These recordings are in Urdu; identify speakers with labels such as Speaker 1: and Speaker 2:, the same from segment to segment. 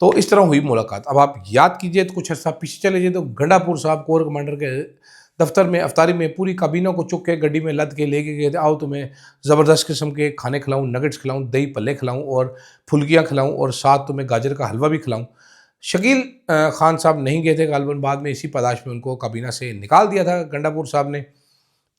Speaker 1: تو اس طرح ہوئی ملاقات۔ اب آپ یاد کیجئے تو کچھ عرصہ پیچھے چلے جائے تو گنڈاپور صاحب کور کمانڈر کے دفتر میں افطاری میں پوری کابینہ کو چک کے گڈی میں لد کے لے کے گئے تھے، آؤ تمہیں زبردست قسم کے کھانے کھلاؤں، نگٹس کھلاؤں، دہی پلے کھلاؤں اور پھلکیاں کھلاؤں اور ساتھ تمہیں گاجر کا حلوہ بھی کھلاؤں۔ شکیل خان صاحب نہیں گئے تھے غالباً، بعد میں اسی پاداش میں ان کو کابینہ سے نکال دیا تھا گنڈاپور صاحب نے۔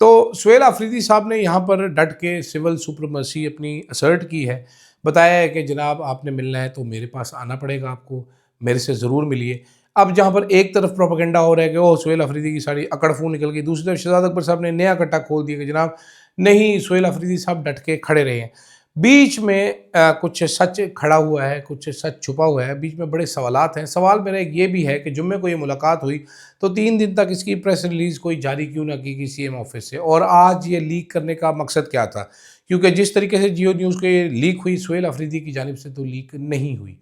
Speaker 1: تو سہیل آفریدی صاحب نے یہاں پر ڈٹ کے سول سپریمیسی اپنی اسرٹ کی ہے، بتایا ہے کہ جناب آپ نے ملنا ہے تو میرے پاس آنا پڑے گا، آپ کو میرے سے ضرور ملیے۔ اب جہاں پر ایک طرف پروپیگنڈا ہو رہا ہے کہ وہ سہیل آفریدی کی ساری اکڑ فون نکل گئی، دوسری طرف شہزاد اکبر صاحب نے نیا کٹا کھول دیا کہ جناب نہیں، سہیل آفریدی صاحب ڈٹ کے کھڑے رہے ہیں۔ بیچ میں کچھ سچ کھڑا ہوا ہے، کچھ سچ چھپا ہوا ہے، بیچ میں بڑے سوالات ہیں۔ سوال میرا ایک یہ بھی ہے کہ جمعے کو یہ ملاقات ہوئی تو 3 دن تک اس کی پریس ریلیز کوئی جاری کیوں نہ کی سی ایم آفس سے، اور آج یہ لیک کرنے کا مقصد کیا تھا؟ کیونکہ جس طریقے سے جیو نیوز کو یہ لیک ہوئی سہیل آفریدی کی جانب سے تو لیک نہیں ہوئی۔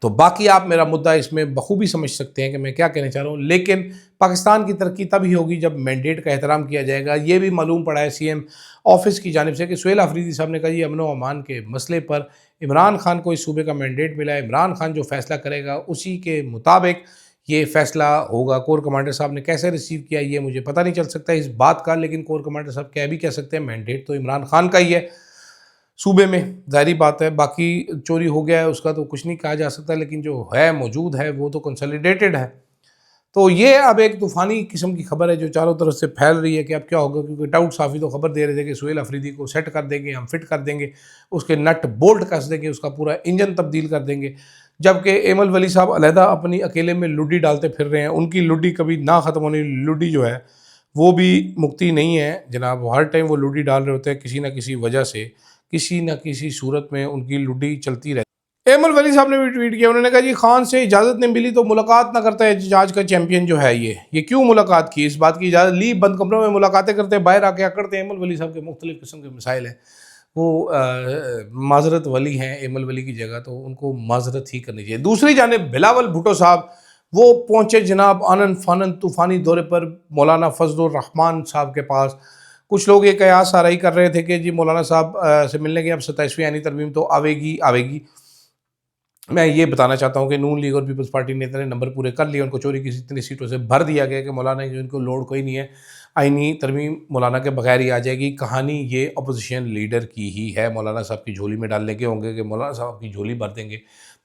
Speaker 1: تو باقی آپ میرا مدعا اس میں بخوبی سمجھ سکتے ہیں کہ میں کیا کہنا چاہ رہا ہوں، لیکن پاکستان کی ترقی تب ہی ہوگی جب مینڈیٹ کا احترام کیا جائے گا۔ یہ بھی معلوم پڑا ہے سی ایم آفس کی جانب سے کہ سہیل آفریدی صاحب نے کہا یہ امن و امان کے مسئلے پر عمران خان کو اس صوبے کا مینڈیٹ ملا ہے، عمران خان جو فیصلہ کرے گا اسی کے مطابق یہ فیصلہ ہوگا۔ کور کمانڈر صاحب نے کیسے ریسیو کیا یہ مجھے پتہ نہیں چل سکتا اس بات کا، لیکن کور کمانڈر صاحب کیا بھی کہہ سکتے ہیں، مینڈیٹ تو عمران خان کا ہی ہے صوبے میں، ظاہری بات ہے۔ باقی چوری ہو گیا ہے اس کا تو کچھ نہیں کہا جا سکتا، لیکن جو ہے موجود ہے وہ تو کنسالیڈیٹڈ ہے۔ تو یہ اب ایک طوفانی قسم کی خبر ہے جو چاروں طرف سے پھیل رہی ہے کہ اب کیا ہوگا، کیونکہ ڈاؤٹ صافی تو خبر دے رہے تھے کہ سہیل آفریدی کو سیٹ کر دیں گے، ہم فٹ کر دیں گے، اس کے نٹ بولٹ کس دیں گے، اس کا پورا انجن تبدیل کر دیں گے، جبکہ ایمل ولی صاحب علیحدہ اپنی اکیلے میں لڈی ڈالتے پھر رہے ہیں۔ ان کی لڈی کبھی نہ ختم ہونے لڈی جو ہے وہ بھی مکتی نہیں ہے جناب، ہر ٹائم وہ لڈی ڈال رہے ہوتے ہیں، کسی نہ کسی وجہ سے کسی نہ کسی صورت میں ان کی لڈی چلتی رہتی۔ ایمل ولی صاحب نے بھی ٹویٹ کیا، انہوں نے کہا جی خان سے اجازت نہیں ملی تو ملاقات نہ کرتا ہے جاج کا چیمپئن جو ہے یہ کیوں ملاقات کی، اس بات کی اجازت لی، بند کمروں میں ملاقاتیں کرتے ہیں، باہر آ کے اکڑتے ہیں۔ ایمل ولی صاحب کے مختلف قسم کے مسائل ہیں، وہ معذرت ولی ہیں ایمل ولی کی جگہ، تو ان کو معذرت ہی کرنی چاہیے۔ دوسری جانب بلاول بھٹو صاحب وہ پہنچے جناب آنن فانن طوفانی دورے پر مولانا فضل الرحمان صاحب کے پاس۔ کچھ لوگ یہ قیاس آرائی کر رہے تھے کہ جی مولانا صاحب سے ملنے کے اب 27ویں آئینی ترمیم تو آوے گی۔ میں یہ بتانا چاہتا ہوں کہ نون لیگ اور پیپلز پارٹی نے اتنے نمبر پورے کر لیے، ان کو چوری کی اتنی سیٹوں سے بھر دیا گیا کہ مولانا کی ان کو لوڑ کوئی نہیں ہے، آئینی ترمیم مولانا کے بغیر ہی آ جائے گی۔ کہانی یہ اپوزیشن لیڈر کی ہی ہے، مولانا صاحب کی جھولی میں ڈالنے کے ہوں گے کہ مولانا صاحب کی جھولی بھر دیں گے،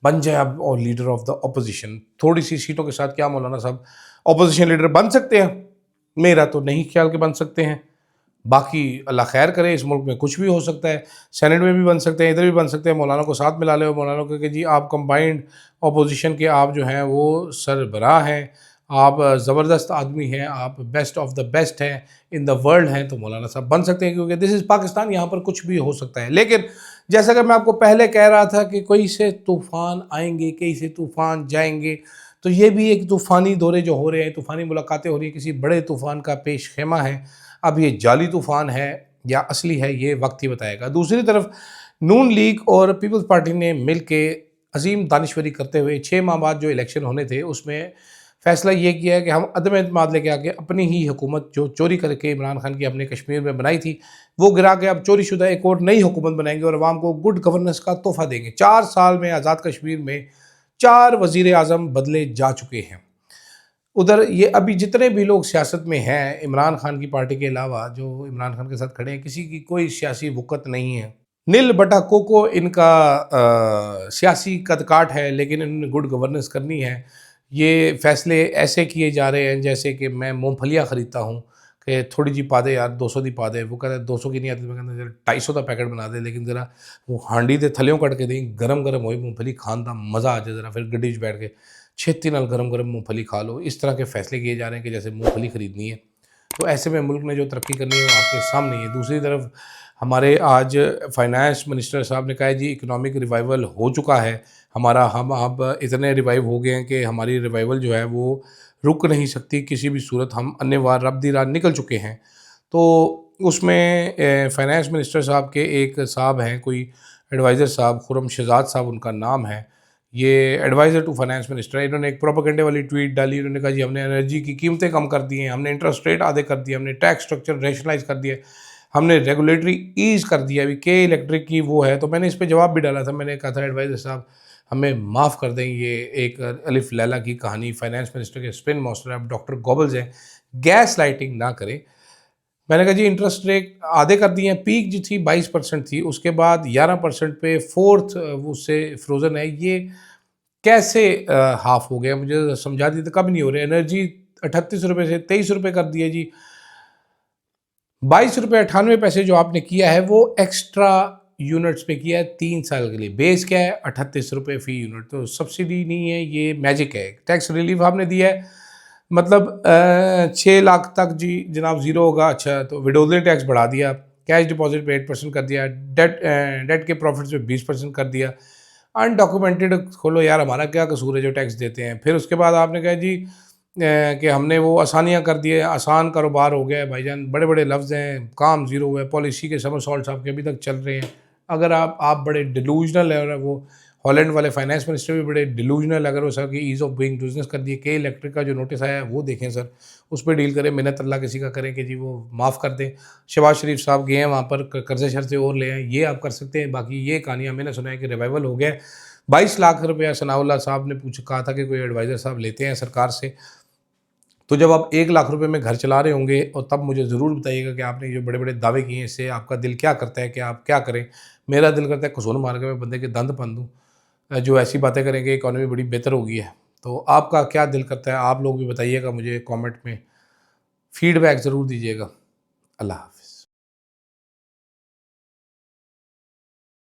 Speaker 1: بن جائے اب اور لیڈر آف دا اپوزیشن۔ تھوڑی سی سیٹوں کے ساتھ کیا مولانا صاحب اپوزیشن لیڈر بن سکتے ہیں؟ میرا تو نہیں خیال کہ بن سکتے ہیں، باقی اللہ خیر کرے، اس ملک میں کچھ بھی ہو سکتا ہے، سینٹ میں بھی بن سکتے ہیں، ادھر بھی بن سکتے ہیں۔ مولانا کو ساتھ ملا لے اور مولانا کو کہ جی آپ کمبائنڈ اپوزیشن کے آپ جو ہیں وہ سربراہ ہیں، آپ زبردست آدمی ہیں، آپ بیسٹ آف دا بیسٹ ہیں ان دا ورلڈ ہیں، تو مولانا صاحب بن سکتے ہیں، کیونکہ دس از پاکستان، یہاں پر کچھ بھی ہو سکتا ہے۔ لیکن جیسا کہ میں آپ کو پہلے کہہ رہا تھا کہ کوئی سے طوفان آئیں گے، کئی سے طوفان جائیں گے، تو یہ بھی ایک طوفانی دورے جو ہو رہے ہیں، طوفانی ملاقاتیں ہو رہی ہیں، کسی بڑے طوفان کا پیش خیمہ ہے۔ اب یہ جعلی طوفان ہے یا اصلی ہے یہ وقت ہی بتائے گا۔ دوسری طرف نون لیگ اور پیپلز پارٹی نے مل کے عظیم دانشوری کرتے ہوئے 6 ماہ بعد جو الیکشن ہونے تھے اس میں فیصلہ یہ کیا ہے کہ ہم عدم اعتماد لے کے آ کے اپنی ہی حکومت جو چوری کر کے عمران خان کی اپنے کشمیر میں بنائی تھی وہ گرا کے اب چوری شدہ ایک اور نئی حکومت بنائیں گے اور عوام کو گڈ گورننس کا تحفہ دیں گے۔ 4 سال میں آزاد کشمیر میں 4 وزیر اعظم بدلے جا چکے ہیں۔ ادھر یہ ابھی جتنے بھی لوگ سیاست میں ہیں عمران خان کی پارٹی کے علاوہ جو عمران خان کے ساتھ کھڑے ہیں، کسی کی کوئی سیاسی وقت نہیں ہے، نل بٹا کوکو ان کا سیاسی قد کاٹ ہے، لیکن انہوں نے گڈ گورننس کرنی ہے۔ یہ فیصلے ایسے کیے جا رہے ہیں جیسے کہ میں مونگ پھلیاں خریدتا ہوں کہ تھوڑی جی پا دے یار، 200 دی پا دے، وہ کہتا ہے 200 کی نہیں آتی، میں کہتا ہوں 250 کا پیکٹ بنا دے، لیکن ذرا وہ ہانڈی دے تھلیوں کٹ کے دیں، گرم گرم ہوئی مونگ پھلی کھان دا مزہ آ جائے، ذرا پھر گڈی چ بیٹھ کے چھتی نال گرم گرم مونگ پھلی کھا لو۔ اس طرح کے فیصلے کیے جا رہے ہیں کہ جیسے مونگ پھلی خریدنی ہے، تو ایسے میں ملک نے جو ترقی کرنی ہے وہ آپ کے سامنے ہے۔ دوسری طرف ہمارے آج فائنانس منسٹر صاحب نے کہا ہے جی اکنامک ریوائول ہو چکا ہے ہمارا، ہم اب اتنے ریوائیو ہو گئے ہیں کہ ہماری ریوائول جو ہے وہ رک نہیں سکتی کسی بھی صورت، ہم انیہ وار رب دی راہ نکل چکے ہیں۔ تو اس میں فائنانس منسٹر صاحب کے ایک صاحب ہیں، کوئی ایڈوائزر صاحب، خرم شہزاد صاحب ان کا نام ہے، یہ ایڈوائزر ٹو فائنانس منسٹر، انہوں نے ایک پروپیگنڈے والی ٹویٹ ڈالی، انہوں نے کہا جی ہم نے انرجی کی قیمتیں کم کر دی ہیں، ہم نے انٹرسٹ ریٹ آدھے کر دیے، ہم نے ٹیکس سٹرکچر ریشنلائز کر دیا، ہم نے ریگولیٹری ایز کر دیا ابھی کے الیکٹرک کی وہ ہے. تو میں نے اس پہ جواب بھی ڈالا تھا. میں نے کہا تھا ایڈوائزر صاحب ہمیں معاف کر دیں, یہ ایک الف لیلا کی کہانی, فائنانس منسٹر کے اسپن ماسٹر اب ڈاکٹر گوبلز ہیں, گیس لائٹنگ نہ کریں. میں نے کہا جی انٹرسٹ ریٹ آدھے کر دیے ہیں, پیک جو تھی 22% تھی, اس کے بعد 11% پہ فورتھ اس سے فروزن ہے. یہ کیسے ہاف ہو گیا, مجھے سمجھا دیتے کب نہیں ہو رہے. انرجی 38 روپے سے 23 روپے کر دیا جی. 22 روپے 98 پیسے جو آپ نے کیا ہے وہ ایکسٹرا یونٹس پہ کیا ہے 3 سال کے لیے. بیس کیا ہے 38 روپے فی یونٹ. تو سبسڈی نہیں ہے, یہ میجک ہے. ٹیکس ریلیف آپ نے دیا ہے, مطلب 6 لاکھ تک جی جناب زیرو ہوگا. اچھا تو وڈوزل ٹیکس بڑھا دیا, کیش ڈپازٹ پہ 8% کر دیا, ڈیٹ کے پروفٹس پہ 20% کر دیا. انڈاکومنٹڈ کھولو یار, ہمارا کیا قصور ہے جو ٹیکس دیتے ہیں. پھر اس کے بعد آپ نے کہا جی کہ ہم نے وہ آسانیاں کر دیے, آسان کاروبار ہو گیا ہے. بھائی جان بڑے بڑے لفظ ہیں, کام زیرو ہوا ہے. پالیسی کے سمر سالٹ صاحب کے ابھی تک چل رہے ہیں. اگر آپ بڑے ڈیلوژنل ہے, وہ ہالینڈ والے فائنانس منسٹر بھی بڑے ڈیلوژنل, اگر وہ سر کی ایز آف ڈوئنگ بزنس کر دیے. کے الیکٹرک کا جو نوٹس آیا ہے وہ دیکھیں سر, اس پہ ڈیل کریں. منت اللہ کسی کا کریں کہ جی وہ معاف کر دیں. شہباز شریف صاحب گئے ہیں وہاں پر, قرضے شرطے اور لے آئیں, یہ آپ کر سکتے ہیں. باقی یہ کہانیاں میں نے سنا ہے کہ ریوائول ہو گیا ہے. 22 لاکھ روپیہ ثناء اللہ صاحب نے کہا تھا کہ کوئی ایڈوائزر صاحب لیتے ہیں سرکار سے. تو جب آپ 1 لاکھ روپے میں گھر چلا رہے ہوں گے, اور تب مجھے ضرور بتائیے گا کہ آپ نے جو بڑے بڑے دعوے کیے ہیں اس سے آپ کا دل کیا کرتا ہے کہ آپ کیا کریں. میرا دل کرتا ہے کسون مار کے میں بندے کے دند پن دوں, جو ایسی باتیں کریں گے اکانومی بڑی بہتر ہو گئی ہے. تو آپ کا کیا دل کرتا ہے, آپ لوگ بھی بتائیے گا مجھے کامنٹ میں, فیڈ بیک ضرور دیجیے گا. اللہ حافظ.